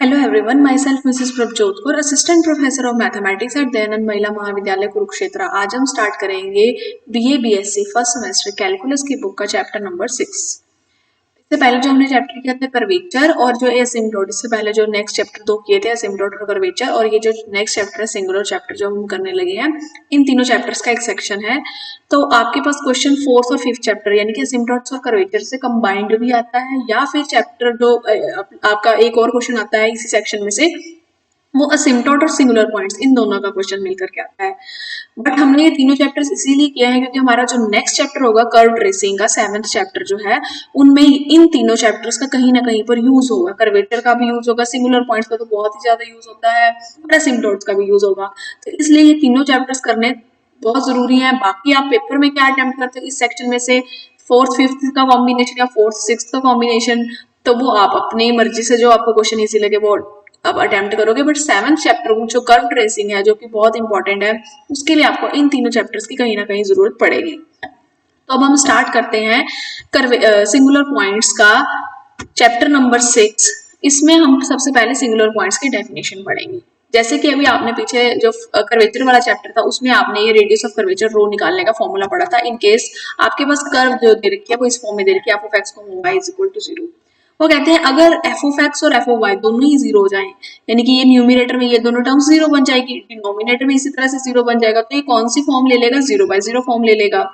Hello everyone, my self Mrs Prabhjot Kaur, assistant professor of mathematics eight Dayanand महिला महाविद्यालय कुरुक्षेत्र। आज हम स्टार्ट करेंगे BA BSc first semester calculus की बुक का चैप्टर नंबर 6। इससे पहले जो हमने चैप्टर किया था कर्वेचर और जो एसिम्प्टोट, इससे पहले जो नेक्स्ट चैप्टर 2 किए थे एसिम्प्टोट और कर्वेचर, और ये जो नेक्स्ट चैप्टर है सिंगुलर चैप्टर जो हम करने लगे हैं, इन तीनों चैप्टर्स का एक सेक्शन है। तो आपके पास क्वेश्चन 4th और 5th चैप्टर यानी कि एसिम्प्टोट्स और कर्वेचर से कंबाइंड भी आता है, या फिर चैप्टर जो आपका एक और क्वेश्चन आता है इसी सेक्शन में से, वो असिम्प्टोट और सिंगुलर पॉइंट्स, इन दोनों का क्वेश्चन मिलकर के आता है। बट हमने ये तीनों चैप्टर्स इसीलिए किया है क्योंकि हमारा जो नेक्स्ट चैप्टर होगा कर्व ट्रेसिंग का 7th चैप्टर जो है, उनमें इन तीनों चैप्टर्स का कहीं ना कहीं पर यूज होगा। कर्वेचर का भी यूज होगा, सिंगुलर पॉइंट्स का तो बहुत ही ज्यादा यूज होता है, और असिम्प्टोट्स का भी यूज होगा। तो इसलिए ये तीनों चैप्टर्स करने बहुत जरूरी है। बाकी आप पेपर में क्या अटेम्प्ट करते हो इस सेक्शन में से 4th 5th का कॉम्बिनेशन या 4th 6th का कॉम्बिनेशन, तो वो आप अपनी मर्जी से जो आपको क्वेश्चन इजी लगे वो अब अटेम्प्ट करोगे। बट 7th चैप्टर जो कर्व ट्रेसिंग है, जो कि बहुत इंपॉर्टेंट है, उसके लिए आपको इन तीनों चैप्टर्स की कहीं ना कहीं जरूरत पड़ेगी। तो अब हम स्टार्ट करते हैं सिंगुलर पॉइंट्स का चैप्टर नंबर 6। इसमें हम सबसे पहले सिंगुलर पॉइंट्स की डेफिनेशन पढ़ेंगे। जैसे कि अभी आपने पीछे जो कर्वेचर वाला चैप्टर था उसमें आपने ये रेडियस ऑफ कर्वेचर रो निकालने का फॉर्मूला पढ़ा था। इन केस आपके पास कर्व जो दे रखी है वो इस फॉर्म में दे रखी है, f of x, y is equal to 0। वो कहते हैं अगर f of x और f of y दोनों ही 0 हो जाएं, यानी कि ये न्यूमिनेटर में ये दोनों टर्म्स 0 बन जाएगी, डिनोमिनेटर में इसी तरह से 0 बन जाएगा, तो ये कौन सी फॉर्म ले लेगा? 0/0 फॉर्म ले लेगा।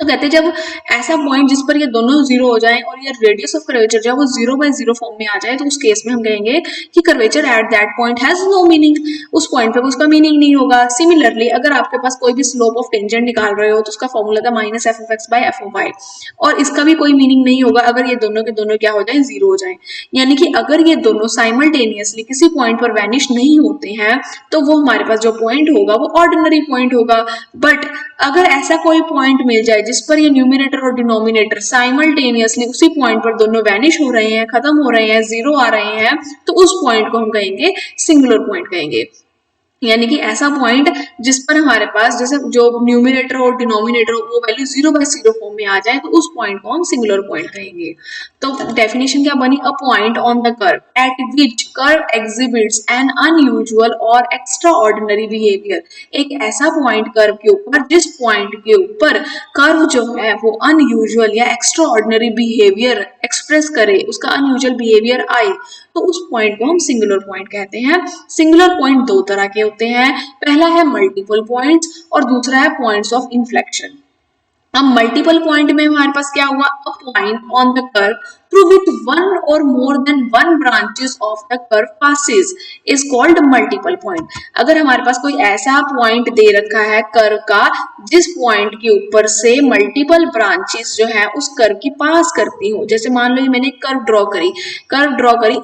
तो कहते हैं जब ऐसा पॉइंट जिस पर ये दोनों 0 हो जाएं और ये रेडियस ऑफ कर्वेचर जो है वो 0/0 फॉर्म में आ जाए, तो उस केस में हम कहेंगे कि curvature at that point has no meaning. उस पॉइंट पे उसका मीनिंग नहीं होगा। सिमिलरली अगर आपके पास कोई भी स्लोप ऑफ टेंजेंट निकाल रहे हो तो उसका फॉर्मूला था -f of x by f of y, और इसका भी कोई मीनिंग नहीं होगा अगर ये दोनों के दोनों क्या हो जाए? 0 हो जाए। यानी कि अगर ये दोनों साइमल्टेनियसली किसी पॉइंट पर वैनिश नहीं होते हैं तो वो हमारे पास जो पॉइंट होगा वो ऑर्डिनरी पॉइंट होगा। बट अगर ऐसा कोई पॉइंट मिल जाए जिस पर ये न्यूमिनेटर और डिनोमिनेटर साइमल्टेनियसली उसी पॉइंट पर दोनों वैनिश हो रहे हैं, खत्म हो रहे हैं, 0 आ रहे हैं, तो उस पॉइंट को हम कहेंगे सिंगुलर पॉइंट कहेंगे। यानी कि ऐसा पॉइंट जिस पर हमारे पास जैसे जो न्यूमिनेटर और डिनोमिनेटर वो वैल्यू 0/0 फॉर्म में आ जाए, तो उस पॉइंट को हम सिंगुलर पॉइंट कहेंगे। तो डेफिनेशन क्या बनी? अ point on the curve at which curve exhibits N unusual और एक्स्ट्रा ऑर्डिनरी बिहेवियर। एक ऐसा पॉइंट कर्व के ऊपर जिस पॉइंट के ऊपर कर्व जो है वो अनयूजुअल या एक्स्ट्रा ऑर्डिनरी बिहेवियर एक्सप्रेस करे, उसका अनयूजुअल बिहेवियर आए, तो उस पॉइंट को हम सिंगुलर पॉइंट कहते हैं। सिंगुलर पॉइंट दो तरह के होते हैं, पहला है मल्टीपल पॉइंट्स और दूसरा है पॉइंट्स ऑफ इन्फ्लेक्शन। अब मल्टीपल पॉइंट में हमारे पास क्या हुआ? A point on the curve through which one or more than one branches of the curve passes is called multiple point. अगर हमारे पास कोई ऐसा पॉइंट दे रखा है कर्व का जिस पॉइंट के ऊपर से मल्टीपल ब्रांचेस जो है उस कर्व की पास करती हो, जैसे मान लो ये मैंने कर्व ड्रॉ करी,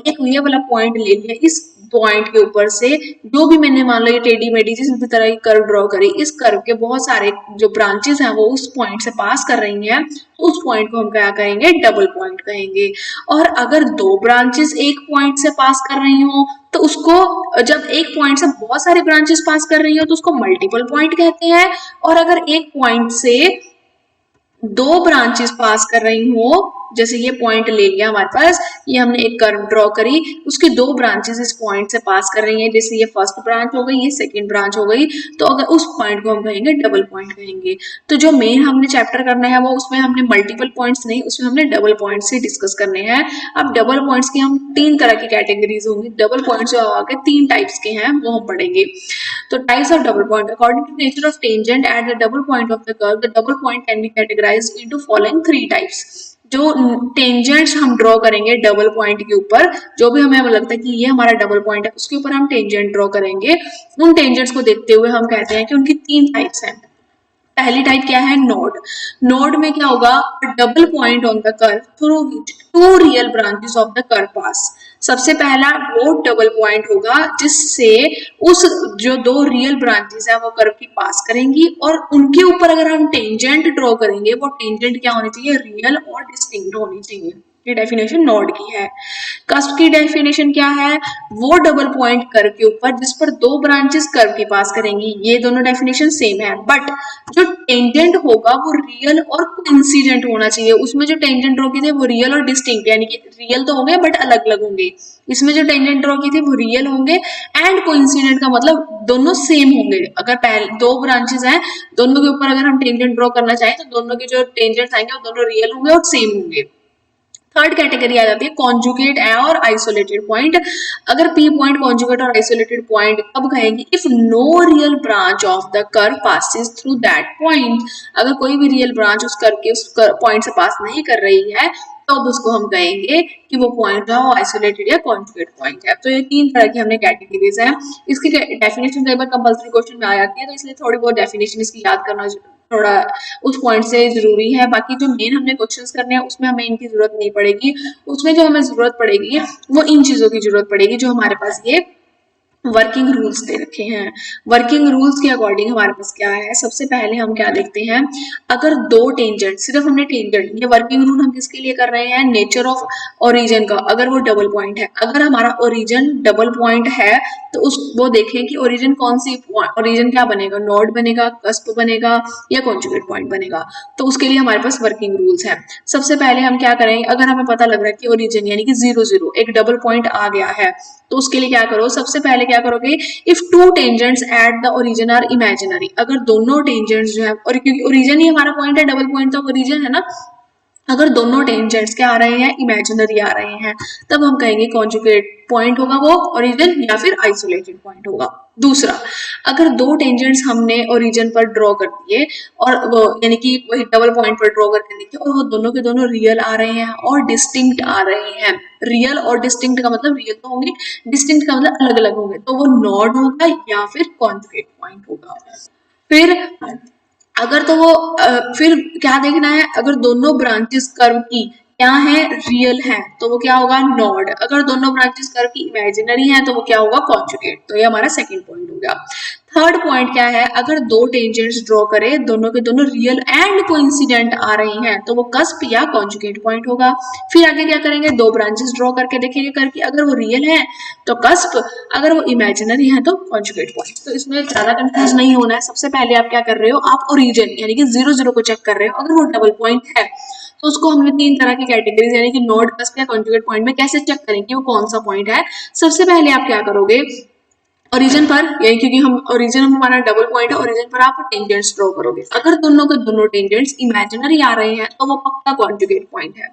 एक ये वाला पॉइंट ले लिया, इस पॉइंट के ऊपर से जो भी मैंने मान लो ये टेढ़ी मेढ़ी जिस भी तरह की कर्व ड्रॉ करी, इस कर्व के बहुत सारे जो ब्रांचेस हैं वो उस पॉइंट से पास कर रही हैं, तो उस पॉइंट को हम क्या कहेंगे? डबल पॉइंट कहेंगे। और अगर दो ब्रांचेस एक पॉइंट से पास कर रही हो तो उसको, जब एक पॉइंट से बहुत सारे ब्रांचेस पास कर रही हो तो उसको मल्टीपल पॉइंट कहते हैं। और अगर एक पॉइंट से दो ब्रांचेस पास कर रही हो, जैसे ये पॉइंट ले लिया हमारे पास, ये हमने एक कर्व ड्रॉ करी, उसकी दो ब्रांचेस इस पॉइंट से पास कर रही हैं, जैसे ये फर्स्ट ब्रांच हो गई, ये सेकंड ब्रांच हो गई, तो अगर उस पॉइंट को हम कहेंगे डबल पॉइंट कहेंगे। तो जो मेन हमने चैप्टर करना है वो उसमें हमने मल्टीपल पॉइंट्स नहीं, उसमें हमने डबल पॉइंट्स ही डिस्कस करने हैं। अब डबल पॉइंट्स की हम 3 तरह की कैटेगरीज होंगी। डबल पॉइंट्स जो आगे 3 टाइप्स के हैं वो हम पढ़ेंगे। तो types of double point according to nature of tangent at the double point of the curve, the double point can be categorised into following 3 types. जो टेंजेंट्स हम ड्रॉ करेंगे डबल पॉइंट के ऊपर, जो भी हमें लगता है कि ये हमारा डबल पॉइंट है, उसके ऊपर हम टेंजेंट ड्रॉ करेंगे। उन टेंजेंट्स को देखते हुए हम कहते हैं कि उनकी 3 टाइप्स हैं। पहली टाइप क्या है? नोड। नोड में क्या होगा? Double point on the curve through which 2 real branches of the curve pass. सबसे पहला वो डबल पॉइंट होगा जिससे उस जो 2 रियल ब्रांचेस है वो कर्व की पास करेंगी, और उनके ऊपर अगर हम टेंजेंट ड्रॉ करेंगे वो टेंजेंट क्या होनी चाहिए? रियल और डिस्टिंक्ट होनी चाहिए। ये डेफिनेशन नोड की है। कस्प की डेफिनेशन क्या है? वो डबल पॉइंट कर्व के ऊपर जिस पर दो ब्रांचेस कर्व के पास करेंगी। ये दोनों डेफिनेशन सेम है, बट जो टेंजेंट होगा वो रियल और कोइंसिडेंट होना चाहिए। उसमें जो टेंजेंट ड्रॉ की थे वो रियल और डिस्टिंक्ट, यानी कि रियल तो होंगे बट अलग अलग होंगे। इसमें जो टेंजेंट ड्रॉ की थी वो रियल होंगे एंड कोइंसिडेंट का मतलब दोनों सेम होंगे। अगर पहले दो ब्रांचेस हैं, दोनों के ऊपर अगर हम टेंजेंट ड्रॉ करना चाहें तो दोनों के जो टेंजेंट्स आएंगे वो दोनों रियल होंगे और सेम होंगे। थर्ड कैटेगरी आ जाती है कॉन्जुगेट और आइसोलेटेड पॉइंट। अगर पी पॉइंट कॉन्जुगेट और आइसोलेटेड पॉइंट कब कहेंगे? If no real branch of the curve passes through that point. अगर कोई भी रियल ब्रांच उस कर्व के उस पॉइंट से पास नहीं कर रही है तो अब उसको हम कहेंगे कि वो पॉइंट जो है आइसोलेटेड या कॉन्जुगेट पॉइंट है। तो ये तीन तरह की हमने कैटेगरीज है। इसकी डेफिनेशन कई बार कंपल्सरी क्वेश्चन में आ जाती है, तो इसलिए थोड़ी बहुत डेफिनेशन इसकी याद करना थोड़ा उस पॉइंट से जरूरी है। बाकी जो मेन हमने क्वेश्चंस करने हैं उसमें हमें इनकी जरूरत नहीं पड़ेगी। उसमें जो हमें जरूरत पड़ेगी वो इन चीजों की जरूरत पड़ेगी जो हमारे पास ये वर्किंग रूल्स दे रखे हैं। वर्किंग रूल्स के अकॉर्डिंग हमारे पास क्या है? सबसे पहले हम क्या देखते हैं, अगर दो टेंजेंट, सिर्फ हमने टेंजेंट, ये वर्किंग रूल हम किसके लिए कर रहे हैं? नेचर ऑफ ओरिजिन का। अगर वो डबल पॉइंट है, अगर हमारा ओरिजिन डबल पॉइंट है तो उस वो देखें कि ओरिजिन कौन सी, ओरिजिन क्या बनेगा? नोड बनेगा, कस्प बनेगा या कॉन्जुगेट पॉइंट बनेगा। तो उसके लिए हमारे पास वर्किंग रूल्स है। सबसे पहले हम क्या करेंगे, अगर हमें पता लग रहा है कि ओरिजिन यानी कि 0 0 एक डबल पॉइंट आ गया है तो उसके लिए क्या करो? सबसे पहले क्या करोगे? If two tangents at the origin are imaginary. अगर दोनों टेंजेंट्स जो है, और क्योंकि ओरिजिन ही हमारा पॉइंट है, डबल पॉइंट तो ओरिजिन है ना, अगर दोनों टेंजेंट्स क्या आ रहे हैं? इमेजिनरी आ रहे हैं, तब हम कहेंगे कॉन्जुगेट पॉइंट होगा वो ओरिजिन या फिर आइसोलेटेड पॉइंट होगा। दूसरा, अगर दो टेंजेंट्स हमने ओरिजिन पर ड्रॉ कर दिए और वो यानी कि वही डबल पॉइंट पर ड्रॉ करके देखिए और वो दोनों के दोनों रियल आ रहे हैं और डिस्टिंक्ट आ रहे हैं। रियल और डिस्टिंक्ट का मतलब रियल तो होंगे, डिस्टिंक्ट का मतलब अलग अलग होंगे, तो वो नॉड होगा या फिर कॉन्जुगेट पॉइंट होगा। फिर अगर तो वो फिर क्या देखना है? अगर दोनों ब्रांचेस कर्व की क्या है? रियल है, तो वो क्या होगा? नॉड। अगर दोनों ब्रांचेस कर्व की इमेजिनरी है तो वो क्या होगा? कॉन्जुगेट। तो ये हमारा सेकंड पॉइंट हो गया। थर्ड पॉइंट क्या है? अगर दो टेंजेंट्स ड्रॉ करें, दोनों के दोनों रियल एंड कोइंसिडेंट आ रही हैं तो वो कस्प या कॉन्जुगेट पॉइंट होगा। फिर आगे क्या करेंगे? दो ब्रांचेस ड्रॉ करके देखेंगे कर्व की, अगर वो रियल है तो कस्प, अगर वो इमेजिनरी है तो कॉन्जुगेट पॉइंट। तो इसमें ज्यादा कंफ्यूज नहीं होना है। सबसे पहले आप क्या कर रहे हो? आप ओरिजिन यानी कि 0 0 को चेक कर रहे हो। अगर वो डबल पॉइंट है तो उसको हमने तीन तरह की कैटेगरीज यानी कि नोड, कस्प या कॉन्जुगेट पॉइंट में कैसे चेक करेंगे वो कौन सा पॉइंट है। सबसे पहले आप क्या करोगे? ओरिजिन पर, यानी क्योंकि हम ओरिजिन हमारा डबल पॉइंट है, ओरिजिन पर आप टेंजेंट्स ड्रॉ करोगे। अगर दोनों के दोनों टेंजेंट्स इमेजिनरी आ रहे हैं तो वो पक्का कॉन्जुगेट पॉइंट है।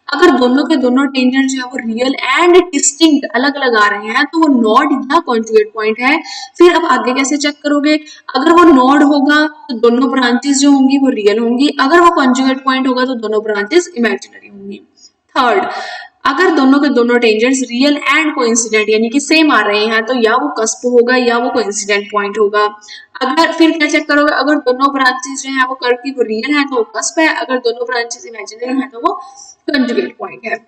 अगर दोनों के दोनों टेंजेंट्स जो है वो रियल एंड डिस्टिंक्ट अलग अलग आ रहे हैं तो वो नॉड या कॉन्जुगेट पॉइंट है। फिर अब आगे कैसे चेक करोगे? अगर वो नॉड होगा तो दोनों ब्रांचेस जो होंगी वो रियल होंगी, अगर वो कॉन्जुगेट पॉइंट होगा तो दोनों ब्रांचेस इमेजिनरी होंगी। थर्ड, अगर दोनों के दोनों टेंजेंट्स रियल एंड कोइंसिडेंट यानी कि सेम आ रहे हैं तो या वो कस्प होगा या वो कोइंसिडेंट पॉइंट होगा। अगर फिर क्या चेक करोगे? अगर दोनों ब्रांचेस जो है वो कर्व की वो रियल है तो वो कस्प है, अगर दोनों ब्रांचेस इमेजिनरी है तो वो कंजुगेट पॉइंट है।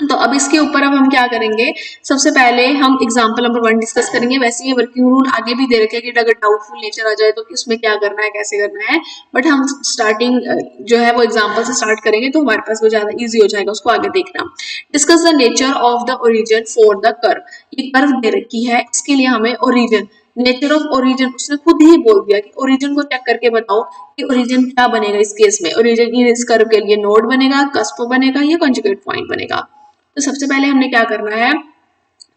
तो अब इसके ऊपर अब हम क्या करेंगे? सबसे पहले हम एग्जांपल नंबर 1 डिस्कस करेंगे। वैसे ये वर्किंग रूल आगे भी दे रखे हैं कि अगर डाउटफुल नेचर आ जाए तो उसमें क्या करना है, कैसे करना है, बट हम स्टार्टिंग जो है वो एग्जांपल से स्टार्ट करेंगे तो हमारे पास वो ज्यादा इजी हो जाएगा उसको आगे देखना। Discuss the nature of the origin for the curve. ये कर्व दे रखी है, इसके लिए हमें ओरिजिन, नेचर ऑफ ओरिजिन उसने खुद ही बोल दिया कि ओरिजिन को चेक करके बताओ कि ओरिजिन क्या बनेगा इस केस में। ओरिजिन इस कर्व के लिए नोड बनेगा, कस्प बनेगा या कंजुगेट पॉइंट बनेगा। तो सबसे पहले हमने क्या करना है?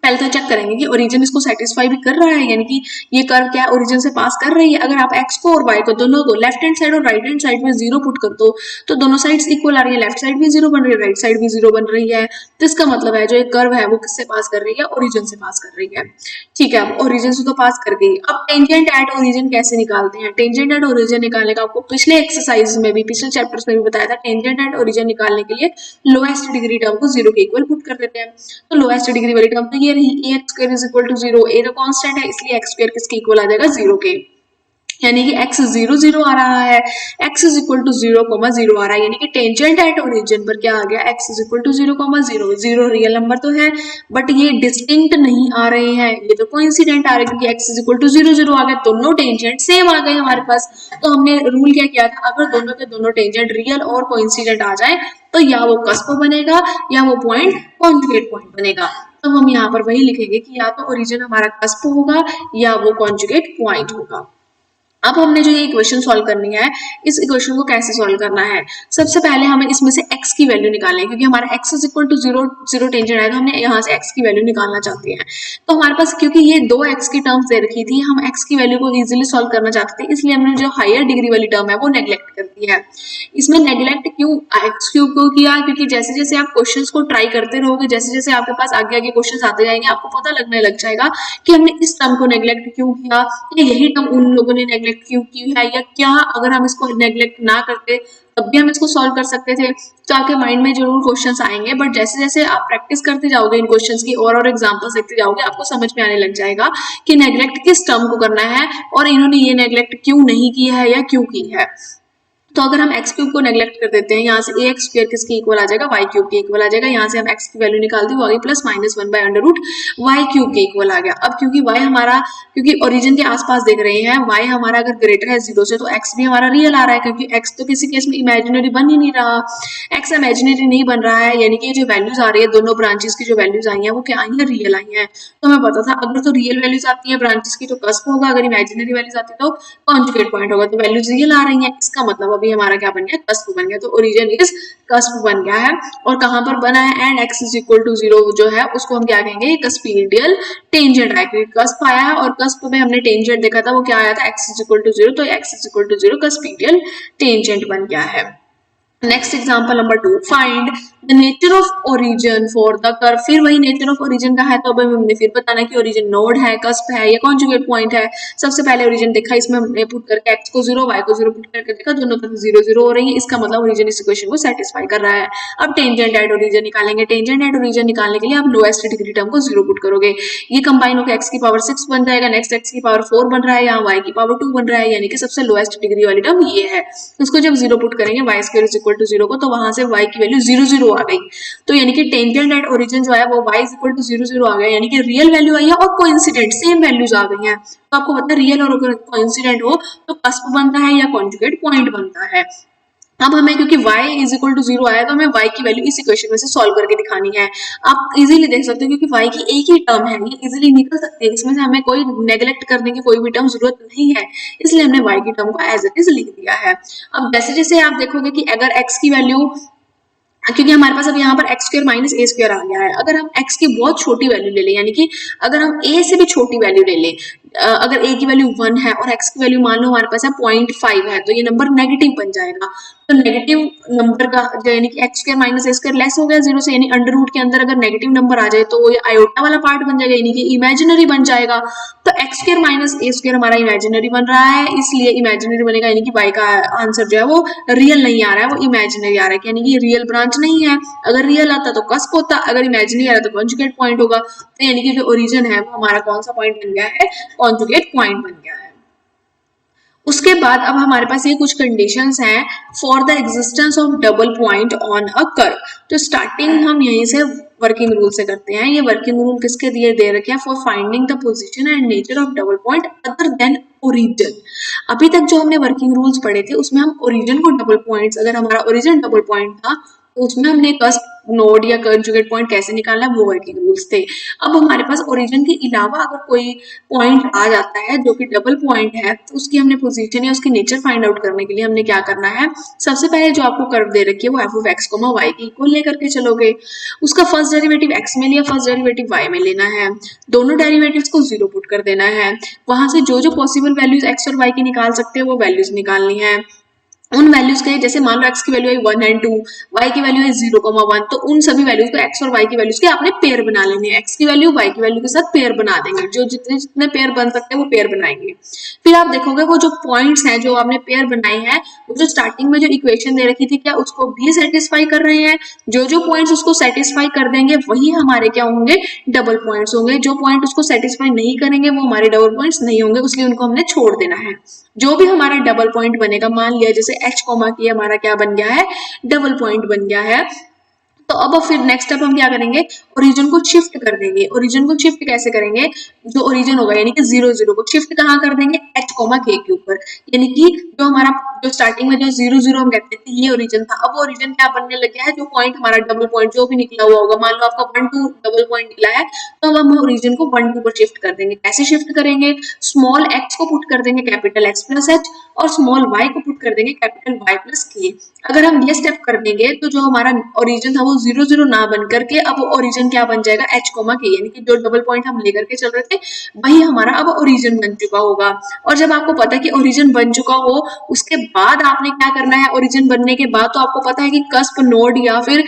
पहले तो चेक करेंगे कि ओरिजिन इसको सेटिस्फाई भी कर रहा है, यानी कि ये कर्व क्या है? ओरिजिन से पास कर रही है। अगर आप एक्स को और वाई को दोनों को लेफ्ट हैंड साइड और राइट हैंड साइड में 0 पुट कर दो तो दोनों साइड्स इक्वल आ रही है, लेफ्ट साइड भी 0 बन रही है, राइट साइड भी 0 बन रही है। तो इसका मतलब है जो एक कर्व है वो किससे पास कर रही है? ओरिजिन से पास कर रही है। ठीक है, अब ओरिजिन से तो पास कर गई। अब टेंजेंट एट ओरिजिन कैसे निकालते हैं? टेंजेंट एट ओरिजिन निकालने का आपको पिछले एक्सरसाइज में भी, पिछले चैप्टर्स में भी बताया था। टेंजेंट एट ओरिजिन निकालने के लिए लोएस्ट डिग्री टर्म को 0 के इक्वल पुट कर देते हैं। तो लोएस्ट डिग्री वाली टर्म तो ये रही, ax² इज इक्वल टू 0। ए तो कांस्टेंट है इसलिए x² किसके इक्वल आ जाएगा? 0 के। यानी कि x 0 0 आ रहा है, x इज इक्वल टू 0 0 आ रहा है, यानी कि टेंजेंट एट ओरिजिन पर क्या आ गया, x is equal to 0 0 0 real number तो है बट ये डिस्टिंक्ट नहीं आ रहे हैं, ये तो कोइंसिडेंट आ रहे हैं क्योंकि x इज इक्वल टू 0 0 आ गया, दोनों टेंजेंट सेम आ गए हमारे पास। तो हमने रूल क्या किया था, अगर दोनों के दोनों टेंजेंट रियल और कोइंसिडेंट आ जाए तो या वो कस्प बनेगा या वो पॉइंट कॉन्जुगेट पॉइंट बनेगा। तो हम यहाँ पर वही लिखेंगे कि या तो ओरिजिन हमारा कस्प होगा या वो कॉन्जुगेट पॉइंट होगा। अब हमने जो ये इक्वेशन सॉल्व करनी है, इस इक्वेशन को कैसे सॉल्व करना है, सबसे पहले हमें इसमें से x की वैल्यू निकालनी है क्योंकि हमारा x is equal to 0 0 tangent है तो हमने यहाँ से x की वैल्यू निकालना चाहते हैं। तो हमारे पास क्योंकि ये दो x की टर्म्स दे रखी थी, हम x की वैल्यू को इजीली सॉल्व करना चाहते थे, इसलिए हमने जो हायर डिग्री वाली टर्म है वो नेग्लेक्ट कर दी है। इसमें नेग्लेक्ट क्यों x क्यूब को किया, क्योंकि जैसे जैसे आप क्वेश्चंस को ट्राई करते रहोगे, जैसे जैसे आपके पास आगे आगे क्वेश्चंस आते जाएंगे, आपको पता लगने लग जाएगा कि हमने इस टर्म को नेग्लेक्ट क्यों किया, या यही टर्म उन लोगों ने नेग्लेक्ट क्यों की है, या क्या अगर हम इसको नेग्लेक्ट ना करते तब भी हम इसको सॉल्व कर सकते थे। तो आपके माइंड में जरूर क्वेश्चंस आएंगे, बट जैसे जैसे आप प्रैक्टिस करते जाओगे इन क्वेश्चंस की और एग्जांपल्स देखते जाओगे, आपको समझ में आने लग जाएगा कि नेग्लेक्ट किस टर्म को करना है और इन्होंने ये नेग्लेक्ट क्यों नहीं की है या क्यों की है। तो अगर हम x क्यूब को नेग्लेक्ट कर देते हैं, यहाँ से a x स्क्वायर किसके इक्वल आ जाएगा, y क्यूब के इक्वल आ जाएगा, यहाँ से हम x की वैल्यू निकाल दी, वो आ गई plus minus 1 by under root y cube के इक्वल आ गया। अब क्योंकि y हमारा, क्योंकि ओरिजिन के आसपास देख रहे हैं, y हमारा अगर ग्रेटर है 0 से तो x भी हमारा रियल आ रहा है, क्योंकि x तो किसी केस में इमेजिनरी बन ही नहीं रहा, x इमेजिनरी नहीं बन रहा है, यानी कि जो वैल्यूज आ रही है दोनों ब्रांचेस की जो वैल्यूज आई हैं वो क्या आई है, रियल आई हैं। तो हमें पता था अगर तो रियल वैल्यूज आती है ब्रांचेस की तो कस्प होगा, अगर इमेजिनरी वैल्यूज आती है तो कॉन्जुगेट पॉइंट होगा। तो वैल्यूज रियल आ रही हैं, इसका मतलब अभी हमारा क्या बन गया, कस्प बन गया। तो ओरिजिन इज कस्प बन गया है, और कहां पर बना है, and x is equal to 0 जो है उसको हम क्या कहेंगे, कस्पीडियल टेंजेंट आया, क्योंकि कस्प आया है और कस्प में हमने टेंजेंट देखा था वो क्या आया था, x इज इक्वल टू 0, तो x is equal to 0 cuspidal tangent बन गया है। Next example number 2, find the nature of origin for the curve. फिर वही नेचर ऑफ ओरिजिन का है तो अब हमने फिर बताना कि ओरिजिन नोड है, कस्प है या कॉन्जुगेट पॉइंट है। सबसे पहले ओरिजिन देखा, इसमें हमने पुट करके x को 0 y को 0 पुट करके देखा, दोनों तरफ 0 0 हो रही है, इसका मतलब ओरिजिन इस इक्वेशन को सेटिस्फाई कर रहा है। अब टेंजेंट एट ओरिजिन निकालेंगे, टेंजेंट एट ओरिजिन निकालने के लिए आप लोएस्ट डिग्री टर्म को 0 पुट करोगे, ये कंबाइन होकर x की पावर 6 बन जाएगा, नेक्स्ट x की पावर 4 बन रहा है, यहाँ y की पावर 2 बन रहा है, यानी कि सबसे लोएस्ट डिग्री वाली टर्म ये है। उसको जब 0 पुट करेंगे y square is equal to 0 को, तो वहां से y की वैल्यू 0 0 आ गई, तो यानी कि टेंजेंट एट ओरिजिन जो है वो y इज इक्वल टू 0 0 आ गया, यानी कि रियल वैल्यू आई है और कोइंसिडेंट सेम वैल्यूज आ गई हैं। तो आपको पता है रियल और कोइंसिडेंट हो तो कस्प बनता है या कॉन्जुगेट पॉइंट बनता है। अब हमें क्योंकि y इज इक्वल टू 0 आया तो हमें y की वैल्यू इस इक्वेशन में से सॉल्व करके दिखानी है। आप इजीली देख सकते हो क्योंकि y की एक ही टर्म है, ये इजीली निकल सकती है, इसमें से हमें कोई नेग्लेक्ट करने की कोई भी टर्म जरूरत नहीं है, इसलिए हमने y की टर्म को एज इट इज लिख दिया है। अब जैसे जैसे आप देखोगे कि अगर x की वैल्यू, क्योंकि हमारे पास अब यहाँ पर x square minus a square आ गया है, अगर हम x की बहुत छोटी वैल्यू ले लें, यानी कि अगर हम a से भी छोटी वैल्यू ले लें, अगर a की वैल्यू 1 है और x की वैल्यू मान लो हमारे पास है 0.5 है, तो ये नंबर नेगेटिव बन जाएगा। तो नेगेटिव नंबर का यानी कि x square minus a square less हो गया 0 से, यानी अंडर रूट के अंदर अगर नेगेटिव नंबर आ जाए तो ये आयोटा वाला पार्ट बन जाएगा, यानी कि इमेजिनरी बन जाएगा। तो x square minus a square हमारा इमेजिनरी बन रहा है, इसलिए इमेजिनरी बनेगा, यानी कि y का आंसर जो है वो रियल नहीं आ रहा है, वो इमेजिनरी आ रहा है, यानी कि रियल ब्रांच नहीं है। अगर रियल आता तो कस्प होता, अगर इमेजिनरी आ रहा तो कॉन्जुगेट पॉइंट होगा। तो यानी कि जो ओरिजिन है वो हमारा कौन सा पॉइंट बन गया है, कॉन्जुगेट पॉइंट बन गया है। उसके बाद अब हमारे पास ये कुछ कंडीशंस हैं for the existence of double point on a curve. तो स्टार्टिंग हम यहीं से वर्किंग रूल से करते हैं। ये वर्किंग रूल किसके दिए दे रखे हैं, for finding the position and nature of double point other than origin. अभी तक जो हमने वर्किंग रूल्स पढ़े थे उसमें हम ओरिजिन को डबल पॉइंट्स, अगर हमारा ओरिजिन डबल पॉइंट था तो उसमें हमने कस्प, नोड या कंजुगेट पॉइंट कैसे निकालना है वो वर्किंग रूल्स थे। अब हमारे पास ओरिजिन के अलावा अगर कोई पॉइंट आ जाता है जो कि डबल पॉइंट है, तो उसकी हमने पोजीशन या उसकी नेचर फाइंड आउट करने के लिए हमने क्या करना है, सबसे पहले जो आपको कर्व दे रखी है वो f of x, y की इक्वल लेकर के चलोगे। उसका फर्स्ट डेरिवेटिव x में लिया, फर्स्ट डेरिवेटिव y में लेना है, दोनों डेरिवेटिव्स को 0 पुट कर देना है, वहां से जो जो पॉसिबल वैल्यूज x और y की निकाल सकते हैं वो वैल्यूज निकालनी है। उन वैल्यूज के, जैसे मान लो x की वैल्यू है 1 एंड 2, y की वैल्यू है 0,1, तो उन सभी वैल्यूज को x और y की वैल्यूज के आपने पेयर बना लेने हैं। x की वैल्यू y की वैल्यू के साथ पेयर बना देंगे, जो जितने जितने पेयर बन सकते हैं वो पेयर बनाएंगे। फिर आप देखोगे वो जो पॉइंट्स हैं जो आपने पेयर बनाई है, वो जो स्टार्टिंग में जो इक्वेशन दे रखी थी क्या उसको भी सेटिस्फाई कर रहे हैं। जो जो पॉइंट्स उसको सेटिस्फाई कर देंगे वही हमारे क्या होंगे, डबल पॉइंट्स होंगे। जो पॉइंट उसको सेटिस्फाई नहीं करेंगे वो हमारे डबल पॉइंट्स नहीं होंगे, इसलिए उनको हमने छोड़ देना है। जो भी हमारा डबल पॉइंट बनेगा, मान लिया जैसे h कॉमा की हमारा क्या बन गया है, डबल पॉइंट बन गया है, तो अब फिर नेक्स्ट स्टेप हम क्या करेंगे, ओरिजिन को शिफ्ट कर देंगे। ओरिजिन को शिफ्ट कैसे करेंगे, जो ओरिजिन होगा यानी कि 0 0 को शिफ्ट कहाँ कर देंगे, h कॉमा k के ऊपर, यानी कि जो हमारा जो स्टार्टिंग में जो 0 0 हम कहते थे ये ओरिजिन था, अब ओरिजिन क्या बनने लग गया है, जो पॉइंट हमारा डबल पॉइंट जो भी निकला हुआ होगा, मान लो आपका 1 2 डबल पॉइंट निकला है, तो अब हम ओरिजिन को 1 2 पर शिफ्ट कर देंगे। कैसे शिफ्ट करेंगे, स्मॉल x को पुट कर देंगे कैपिटल x प्लस h, और स्मॉल y को पुट कर देंगे कैपिटल y प्लस k। अगर हम ये स्टेप कर देंगे तो जो हमारा ओरिजिन था वो 0 0 ना बन करके अब ओरिजिन क्या बन जाएगा, h कॉमा k, यानी कि जो डबल पॉइंट हम लेकर के चल रहे थे वही हमारा अब ओरिजिन बन चुका होगा। और जब आपको पता है कि ओरिजिन बन चुका हो, उसके बाद आपने क्या करना है, ओरिजिन बनने के बाद तो आपको पता है कि कस्प नोड या फिर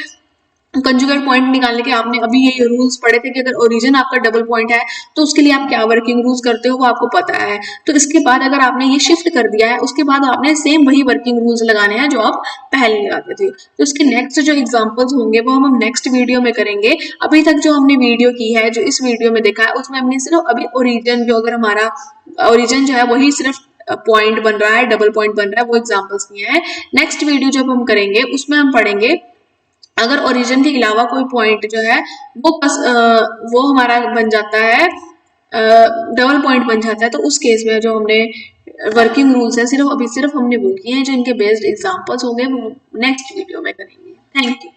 कंजुगेट पॉइंट निकालने के आपने अभी ये रूल्स पढ़े थे कि अगर ओरिजिन आपका डबल पॉइंट है तो उसके लिए आप क्या वर्किंग रूल्स करते हो वो आपको पता है। तो इसके बाद अगर आपने ये शिफ्ट कर दिया है, उसके बाद आपने सेम वही वर्किंग रूल्स लगाने हैं जो आप पहले लगाते थे। तो इसके नेक्स्ट जो एग्जांपल्स होंगे वो हम नेक्स्ट वीडियो में करेंगे। अभी तक जो हमने वीडियो की है, जो इस वीडियो में देखा है, उसमें हमने सिर्फ अभी ओरिजिन, जो अगर हमारा ओरिजिन जो है वही सिर्फ पॉइंट बन रहा है, डबल पॉइंट बन रहा है, वो एग्जाम्पल्स नहीं है। नेक्स्ट वीडियो जब हम करेंगे उसमें हम पढ़ेंगे अगर ओरिजिन के अलावा कोई पॉइंट जो है वो हमारा बन जाता है, डबल पॉइंट बन जाता है, तो उस केस में जो हमने वर्किंग रूल्स है सिर्फ हमने वो किए हैं, जो इनके बेस्ड एग्जांपल्स होंगे वो नेक्स्ट वीडियो में करेंगे। Thank you.